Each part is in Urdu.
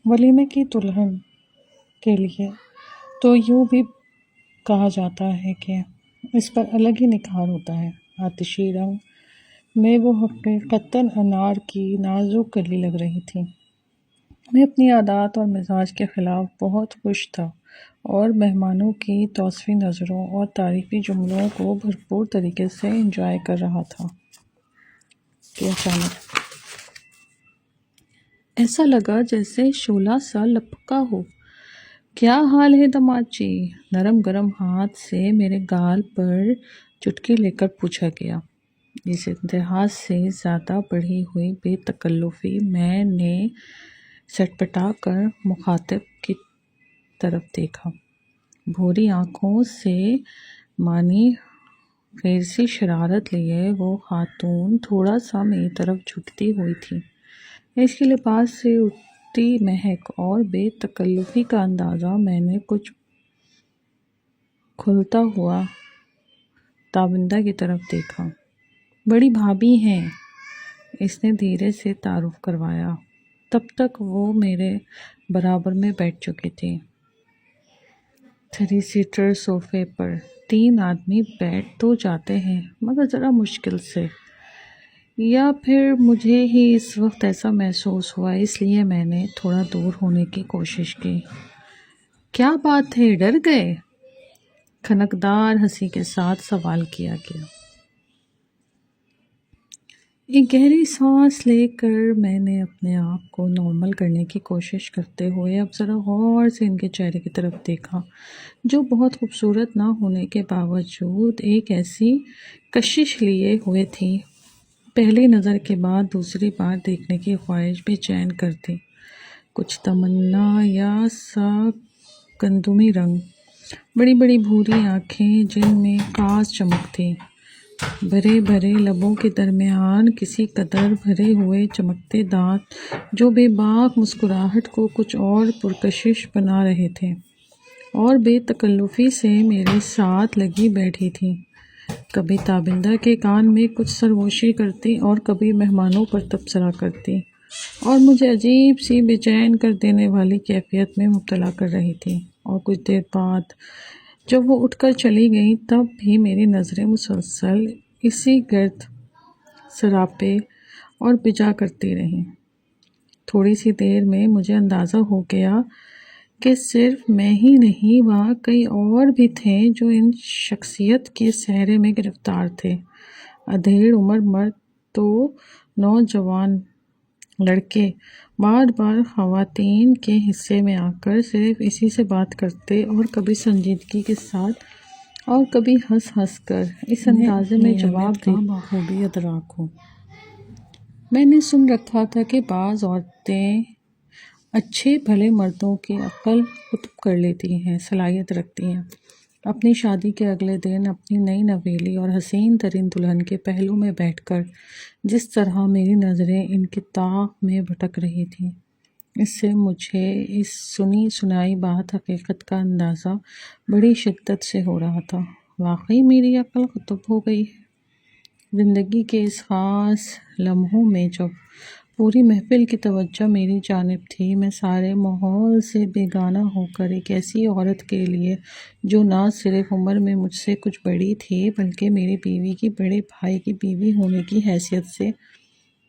ولیمے کی دلہن کے لیے تو یوں بھی کہا جاتا ہے کہ اس پر الگ ہی نکھار ہوتا ہے۔ آتشی رنگ میں وہ حقیقتاً انار کی نازک کلی لگ رہی تھی۔ میں اپنی عادات اور مزاج کے خلاف بہت خوش تھا اور مہمانوں کی توصیفی نظروں اور تعریفی جملوں کو بھرپور طریقے سے انجوائے کر رہا تھا کہ اچانک ایسا لگا جیسے شعلہ سا لپکا ہو۔ کیا حال ہے داماد جی؟ نرم گرم ہاتھ سے میرے گال پر چٹکی لے کر پوچھا گیا۔ اس انتہا سے زیادہ بڑھی ہوئی بے تکلفی میں نے سٹپٹا کر مخاطب کی طرف دیکھا۔ بھوری آنکھوں سے معنی خیر سی شرارت لیے وہ خاتون تھوڑا سا میری طرف جھکتی ہوئی تھی۔ اس کے لباس سے اٹھتی مہک اور بے تکلفی کا اندازہ میں نے کچھ کھلتا ہوا تابندہ کی طرف دیکھا۔ بڑی بھابھی ہیں، اس نے دھیرے سے تعارف کروایا۔ تب تک وہ میرے برابر میں بیٹھ چکی تھی۔ 3 سیٹر صوفے پر 3 آدمی بیٹھ تو جاتے ہیں مگر ذرا مشکل سے، یا پھر مجھے ہی اس وقت ایسا محسوس ہوا، اس لیے میں نے تھوڑا دور ہونے کی کوشش کی۔ کیا بات ہے، ڈر گئے؟ کھنکدار ہنسی کے ساتھ سوال کیا گیا۔ ایک گہری سانس لے کر میں نے اپنے آپ کو نارمل کرنے کی کوشش کرتے ہوئے اب ذرا غور سے ان کے چہرے کی طرف دیکھا، جو بہت خوبصورت نہ ہونے کے باوجود ایک ایسی کشش لیے ہوئے تھی، پہلی نظر کے بعد دوسری بار دیکھنے کی خواہش بے چین کرتی۔ کچھ تمنا یا سا گندمی رنگ، بڑی بڑی بھوری آنکھیں جن میں خاص چمک تھی، بھرے بھرے لبوں کے درمیان کسی قدر بھرے ہوئے چمکتے دانت جو بے باک مسکراہٹ کو کچھ اور پرکشش بنا رہے تھے، اور بے تکلفی سے میرے ساتھ لگی بیٹھی تھی، کبھی تابندہ کے کان میں کچھ سرگوشی کرتی اور کبھی مہمانوں پر تبصرہ کرتی اور مجھے عجیب سی بے چین کر دینے والی کیفیت میں مبتلا کر رہی تھی۔ اور کچھ دیر بعد جب وہ اٹھ کر چلی گئی تب بھی میری نظریں مسلسل اسی گرد سراپے اور بجا کرتی رہیں۔ تھوڑی سی دیر میں مجھے اندازہ ہو گیا کہ صرف میں ہی نہیں، وہاں کئی اور بھی تھے جو ان شخصیت کے سحرے میں گرفتار تھے۔ ادھیڑ عمر مرد تو نوجوان لڑکے بار بار خواتین کے حصے میں آ کر صرف اسی سے بات کرتے اور کبھی سنجیدگی کے ساتھ اور کبھی ہنس ہنس کر اس اندازے میں جواب دیتے بخوبی ادراک ہو۔ میں نے سن رکھا تھا کہ بعض عورتیں اچھے بھلے مردوں کی عقل قطب کر لیتی ہیں، صلاحیت رکھتی ہیں۔ اپنی شادی کے اگلے دن اپنی نئی نویلی اور حسین ترین دلہن کے پہلو میں بیٹھ کر جس طرح میری نظریں ان کے طاق میں بھٹک رہی تھیں، اس سے مجھے اس سنی سنائی بات حقیقت کا اندازہ بڑی شدت سے ہو رہا تھا۔ واقعی میری عقل قطب ہو گئی ہے۔ زندگی کے اس خاص لمحوں میں جب پوری محفل کی توجہ میری جانب تھی، میں سارے ماحول سے بیگانہ ہو کر ایک ایسی عورت کے لیے جو نہ صرف عمر میں مجھ سے کچھ بڑی تھی بلکہ میری بیوی کی بڑے بھائی کی بیوی ہونے کی حیثیت سے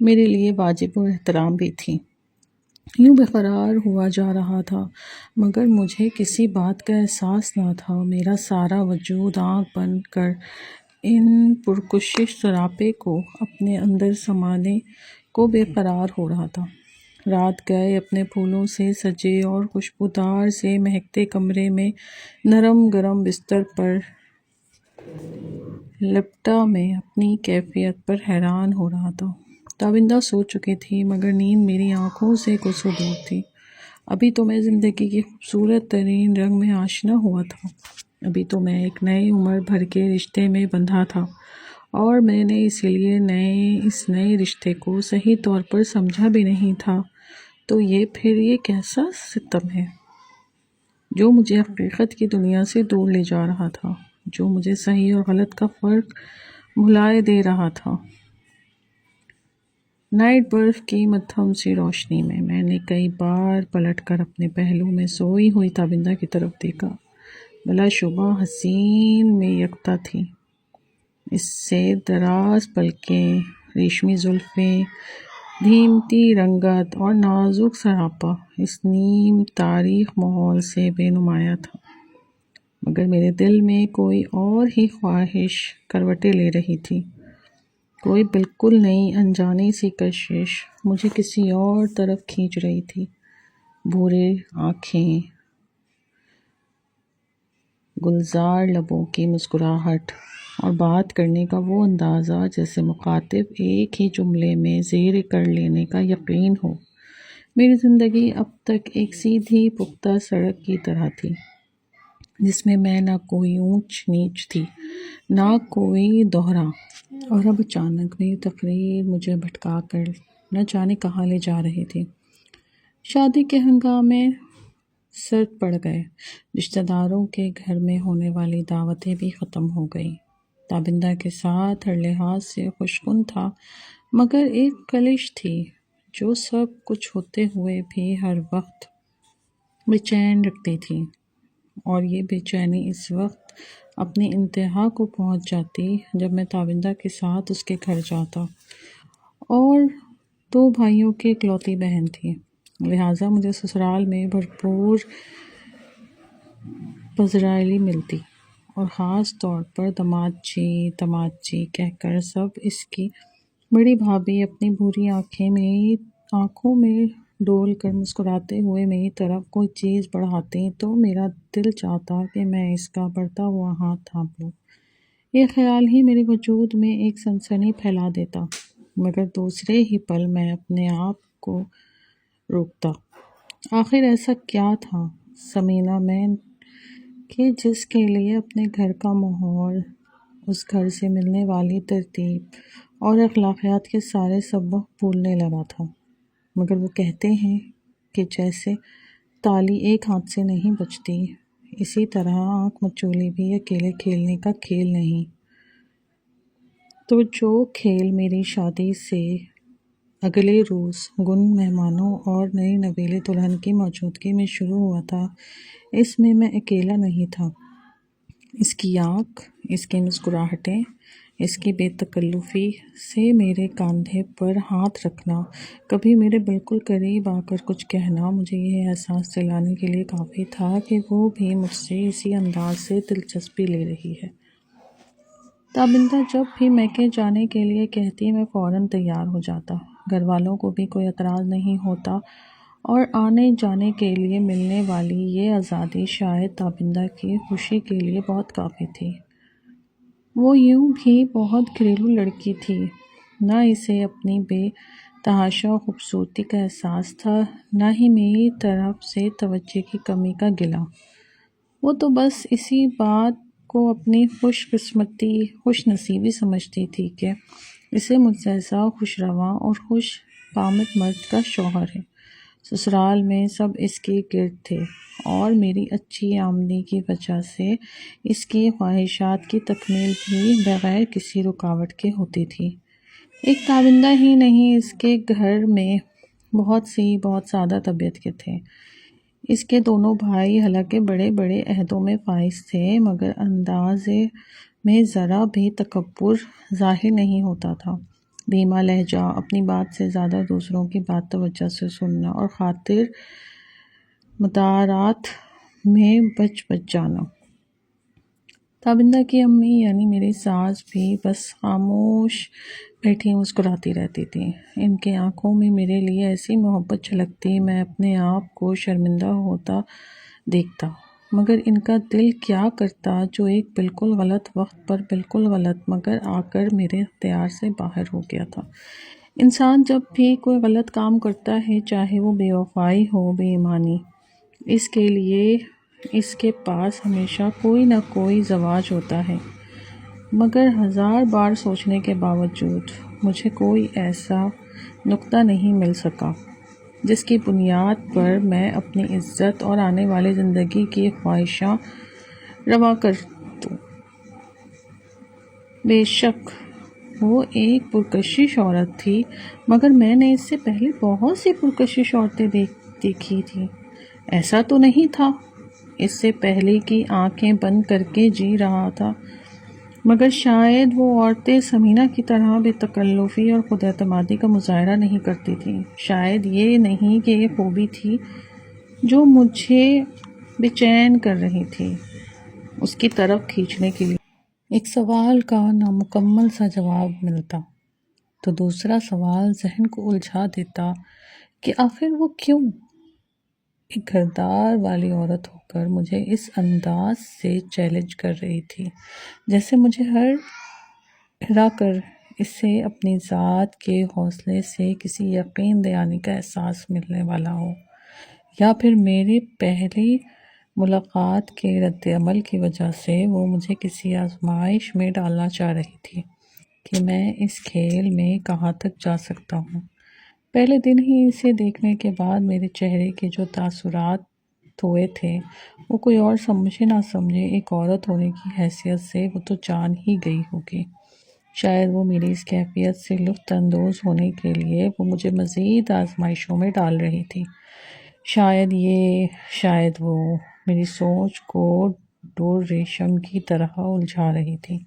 میرے لیے واجب احترام بھی تھی، یوں بےقرار ہوا جا رہا تھا، مگر مجھے کسی بات کا احساس نہ تھا۔ میرا سارا وجود آنکھ بند کر ان پرکشش سراپے کو اپنے اندر سمانے کو بے قرار ہو رہا تھا۔ رات گئے اپنے پھولوں سے سجے اور خوشبودار سے مہکتے کمرے میں نرم گرم بستر پر لپٹا میں اپنی کیفیت پر حیران ہو رہا تھا۔ تابندہ سو چکی تھی مگر نیند میری آنکھوں سے کوسوں دور تھی۔ ابھی تو میں زندگی کی خوبصورت ترین رنگ میں آشنا ہوا تھا، ابھی تو میں ایک نئے عمر بھر کے رشتے میں بندھا تھا اور میں نے اسی لیے اس نئے رشتے کو صحیح طور پر سمجھا بھی نہیں تھا۔ تو یہ کیسا ستم ہے جو مجھے حقیقت کی دنیا سے دور لے جا رہا تھا، جو مجھے صحیح اور غلط کا فرق بھلائے دے رہا تھا۔ نائٹ برف کی مدھم سی روشنی میں میں نے کئی بار پلٹ کر اپنے پہلو میں سوئی ہوئی تابندہ کی طرف دیکھا۔ بلا شبہ حسین میں یکتا تھی۔ اس سے دراز پلکیں، ریشمی زلفیں، دھیمتی رنگت اور نازک سراپا اس نیم تاریخ ماحول سے بے نمایاں تھا، مگر میرے دل میں کوئی اور ہی خواہش کروٹیں لے رہی تھی۔ کوئی بالکل نئی انجانی سی کشش مجھے کسی اور طرف کھینچ رہی تھی۔ بھورے آنکھیں، گلزار لبوں کی مسکراہٹ اور بات کرنے کا وہ اندازہ جیسے مخاطب ایک ہی جملے میں زیر کر لینے کا یقین ہو۔ میری زندگی اب تک ایک سیدھی پختہ سڑک کی طرح تھی، جس میں نہ کوئی اونچ نیچ تھی، نہ کوئی دوہرا، اور اب اچانک میری تقریر مجھے بھٹکا کر نہ جانے کہاں لے جا رہی تھی۔ شادی کے ہنگامے سرد پڑ گئے، رشتہ داروں کے گھر میں ہونے والی دعوتیں بھی ختم ہو گئیں۔ تابندہ کے ساتھ ہر لحاظ سے خوشگن تھا، مگر ایک کلش تھی جو سب کچھ ہوتے ہوئے بھی ہر وقت بے چین رکھتی تھی، اور یہ بے چینی اس وقت اپنی انتہا کو پہنچ جاتی جب میں تابندہ کے ساتھ اس کے گھر جاتا، اور 2 بھائیوں کی اکلوتی بہن تھی، لہٰذا مجھے سسرال میں بھرپور پذیرائی ملتی، اور خاص طور پر داماد جی کہہ کر سب اس کی بڑی بھابھی اپنی بھوری آنکھوں میں ڈول کر مسکراتے ہوئے میری طرف کوئی چیز بڑھاتی تو میرا دل چاہتا کہ میں اس کا بڑھتا ہوا ہاتھ تھام لوں۔ یہ خیال ہی میرے وجود میں ایک سنسنی پھیلا دیتا، مگر دوسرے ہی پل میں اپنے آپ کو روکتا۔ آخر ایسا کیا تھا ثمینہ میں کہ جس کے لیے اپنے گھر کا ماحول، اس گھر سے ملنے والی ترتیب اور اخلاقیات کے سارے سبق بھولنے لگا تھا؟ مگر وہ کہتے ہیں کہ جیسے تالی ایک ہاتھ سے نہیں بجتی، اسی طرح آنکھ مچولی بھی اکیلے کھیلنے کا کھیل نہیں۔ تو جو کھیل میری شادی سے اگلے روز گن مہمانوں اور نئی نویلی دلہن کی موجودگی میں شروع ہوا تھا، اس میں اکیلا نہیں تھا۔ اس کی آنکھ، اس کی مسکراہٹیں، اس کی بے تکلفی سے میرے کاندھے پر ہاتھ رکھنا، کبھی میرے بالکل قریب آ کر کچھ کہنا، مجھے یہ احساس دلانے کے لیے کافی تھا کہ وہ بھی مجھ سے اسی انداز سے دلچسپی لے رہی ہے۔ تابندہ جب بھی میکے جانے کے لیے کہتی میں فوراً تیار ہو جاتا۔ گھر والوں کو بھی کوئی اعتراض نہیں ہوتا، اور آنے جانے کے لیے ملنے والی یہ آزادی شاید تابندہ کی خوشی کے لیے بہت کافی تھی۔ وہ یوں بھی بہت گھریلو لڑکی تھی، نہ اسے اپنی بے تحاشا خوبصورتی کا احساس تھا، نہ ہی میری طرف سے توجہ کی کمی کا گلہ۔ وہ تو بس اسی بات کو اپنی خوش نصیبی سمجھتی تھی کہ اسے مجھ جیسا خوش رواں اور خوش قامت مرد کا شوہر ہے۔ سسرال میں سب اس کے گرد تھے، اور میری اچھی آمدنی کی وجہ سے اس کی خواہشات کی تکمیل بھی بغیر کسی رکاوٹ کے ہوتی تھی۔ ایک تابندہ ہی نہیں، اس کے گھر میں بہت سادہ طبیعت کے تھے۔ اس کے دونوں بھائی حالانکہ بڑے بڑے عہدوں میں فائز تھے، مگر انداز میں ذرا بھی تکبر ظاہر نہیں ہوتا تھا۔ دھیما لہجہ، اپنی بات سے زیادہ دوسروں کی بات توجہ سے سننا، اور خاطر مدارات میں بچ جانا۔ تابندہ کی امی یعنی میری ساس بھی بس خاموش بیٹھی مسکراتی رہتی تھی۔ ان کی آنکھوں میں میرے لیے ایسی محبت چھلکتی، میں اپنے آپ کو شرمندہ ہوتا دیکھتا، مگر ان کا دل کیا کرتا جو ایک بالکل غلط وقت پر بالکل غلط مگر آ کر میرے اختیار سے باہر ہو گیا تھا۔ انسان جب بھی کوئی غلط کام کرتا ہے، چاہے وہ بے وفائی ہو، بے ایمانی، اس کے لیے اس کے پاس ہمیشہ کوئی نہ کوئی زواج ہوتا ہے، مگر 1000 بار سوچنے کے باوجود مجھے کوئی ایسا نقطہ نہیں مل سکا جس کی بنیاد پر میں اپنی عزت اور آنے والی زندگی کی خواہشاں روا کر دوں۔ بے شک وہ ایک پرکشش عورت تھی، مگر میں نے اس سے پہلے بہت سی پرکشش عورتیں دیکھی تھی۔ ایسا تو نہیں تھا اس سے پہلے کی آنکھیں بند کر کے جی رہا تھا، مگر شاید وہ عورتیں سمینہ کی طرح بے تکلفی اور خود اعتمادی کا مظاہرہ نہیں کرتی تھیں۔ شاید یہ نہیں کہ یہ خوبی تھی جو مجھے بے چین کر رہی تھی اس کی طرف کھینچنے کے لیے۔ ایک سوال کا نامکمل سا جواب ملتا تو دوسرا سوال ذہن کو الجھا دیتا کہ آخر وہ کیوں؟ ایک گھردار والی عورت ہو کر مجھے اس انداز سے چیلنج کر رہی تھی جیسے مجھے ہرا کر اسے اپنی ذات کے حوصلے سے کسی یقین دہانی کا احساس ملنے والا ہو، یا پھر میری پہلی ملاقات کے رد عمل کی وجہ سے وہ مجھے کسی آزمائش میں ڈالنا چاہ رہی تھی کہ میں اس کھیل میں کہاں تک جا سکتا ہوں۔ پہلے دن ہی اسے دیکھنے کے بعد میرے چہرے کے جو تاثرات ہوئے تھے وہ کوئی اور سمجھے نہ سمجھے ایک عورت ہونے کی حیثیت سے وہ تو جان ہی گئی ہوگی۔ شاید وہ میری اس کیفیت سے لطف اندوز ہونے کے لیے وہ مجھے مزید آزمائشوں میں ڈال رہی تھی۔ شاید وہ میری سوچ کو ڈور ریشم کی طرح الجھا رہی تھی۔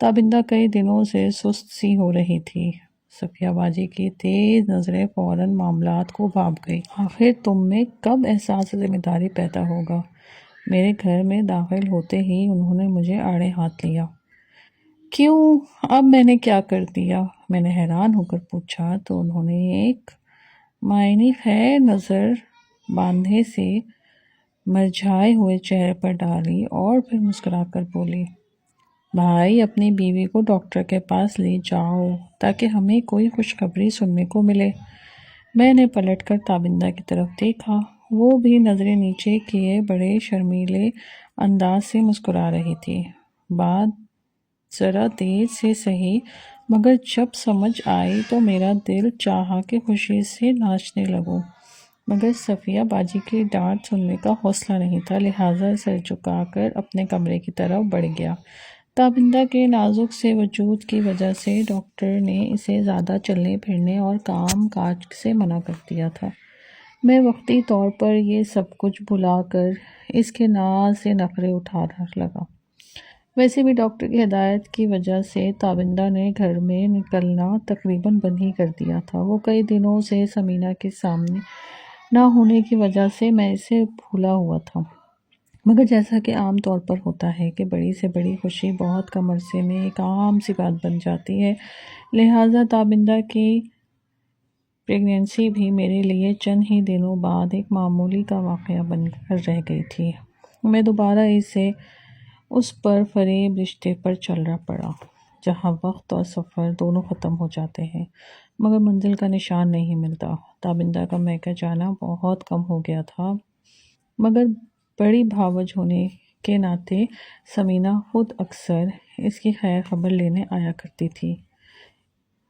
تابندہ کئی دنوں سے سست سی ہو رہی تھی۔ صفیہ باجی کی تیز نظریں فوراً معاملات کو بھانپ گئی۔ آخر تم میں کب احساس ذمہ داری پیدا ہوگا؟ میرے گھر میں داخل ہوتے ہی انہوں نے مجھے آڑے ہاتھ لیا۔ کیوں؟ اب میں نے کیا کر دیا؟ میں نے حیران ہو کر پوچھا تو انہوں نے ایک معنی خیر نظر باندھے سے مرجھائے ہوئے چہرے پر ڈالی اور پھر مسکرا کر بولی، بھائی اپنی بیوی کو ڈاکٹر کے پاس لے جاؤ تاکہ ہمیں کوئی خوشخبری سننے کو ملے۔ میں نے پلٹ کر تابندہ کی طرف دیکھا، وہ بھی نظریں نیچے کیے بڑے شرمیلے انداز سے مسکرا رہی تھی۔ بات ذرا دیر سے سہی مگر جب سمجھ آئی تو میرا دل چاہا کہ خوشی سے ناچنے لگوں، مگر صفیہ باجی کی ڈانٹ سننے کا حوصلہ نہیں تھا، لہٰذا سر جھکا کر اپنے کمرے کی طرف بڑھ گیا۔ تابندہ کے نازک سے وجود کی وجہ سے ڈاکٹر نے اسے زیادہ چلنے پھرنے اور کام کاج سے منع کر دیا تھا۔ میں وقتی طور پر یہ سب کچھ بھلا کر اس کے ناز سے نخرے اٹھانے لگا۔ ویسے بھی ڈاکٹر کی ہدایت کی وجہ سے تابندہ نے گھر میں نکلنا تقریباً بند ہی کر دیا تھا۔ وہ کئی دنوں سے سمینہ کے سامنے نہ ہونے کی وجہ سے میں اسے بھولا ہوا تھا، مگر جیسا کہ عام طور پر ہوتا ہے کہ بڑی سے بڑی خوشی بہت کم عرصے میں ایک عام سی بات بن جاتی ہے، لہٰذا تابندہ کی پریگنینسی بھی میرے لیے چند ہی دنوں بعد ایک معمولی کا واقعہ بن کر رہ گئی تھی۔ میں دوبارہ اس پر فریب رشتے پر چل پڑا جہاں وقت اور سفر دونوں ختم ہو جاتے ہیں مگر منزل کا نشان نہیں ملتا۔ تابندہ کا میکہ جانا بہت کم ہو گیا تھا، مگر بڑی بھاوج ہونے کے ناطے سمینہ خود اکثر اس کی خیر خبر لینے آیا کرتی تھی۔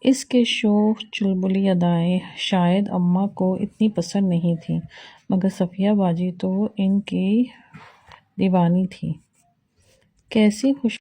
اس کے شوخ چلبلی ادائیں شاید اماں کو اتنی پسند نہیں تھیں، مگر صفیہ باجی تو ان کی دیوانی تھی۔ کیسی خوش